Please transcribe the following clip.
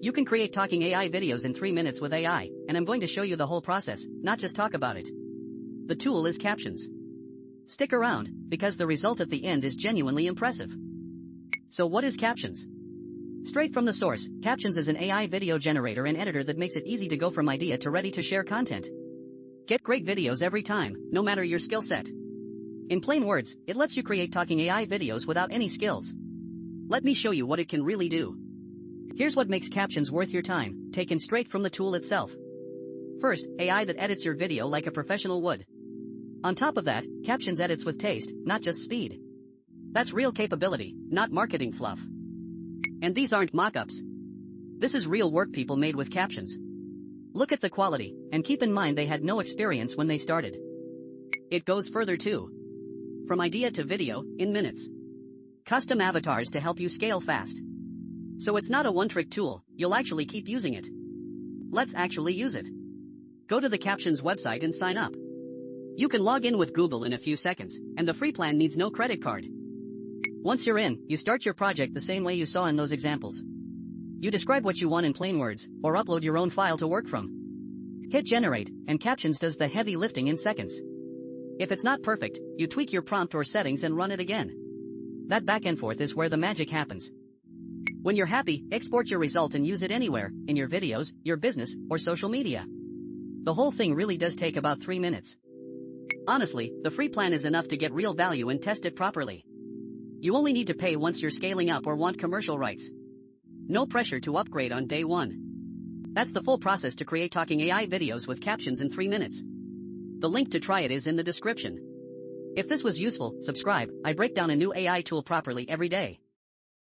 You can create talking AI videos in 3 minutes with AI, and I'm going to show you the whole process, not just talk about it. The tool is Captions. Stick around, because the result at the end is genuinely impressive. So what is Captions? Straight from the source, Captions is an AI video generator and editor that makes it easy to go from idea to ready to share content. Get great videos every time, no matter your skill set. In plain words, it lets you create talking AI videos without any skills. Let me show you what it can really do. Here's what makes Captions worth your time, taken straight from the tool itself. First, AI that edits your video like a professional would. On top of that, Captions edits with taste, not just speed. That's real capability, not marketing fluff. And these aren't mock-ups. This is real work people made with Captions. Look at the quality, and keep in mind they had no experience when they started. It goes further too. From idea to video, in minutes. Custom avatars to help you scale fast. So it's not a one-trick tool, you'll actually keep using it. Let's actually use it. Go to the Captions website and sign up. You can log in with Google in a few seconds, and the free plan needs no credit card. Once you're in, you start your project the same way you saw in those examples. You describe what you want in plain words, or upload your own file to work from. Hit generate, and Captions does the heavy lifting in seconds. If it's not perfect, you tweak your prompt or settings and run it again. That back and forth is where the magic happens. When you're happy, export your result and use it anywhere, in your videos, your business, or social media. The whole thing really does take about 3 minutes. Honestly, the free plan is enough to get real value and test it properly. You only need to pay once you're scaling up or want commercial rights. No pressure to upgrade on day one. That's the full process to create talking AI videos with Captions in 3 minutes. The link to try it is in the description. If this was useful, subscribe. I break down a new AI tool properly every day.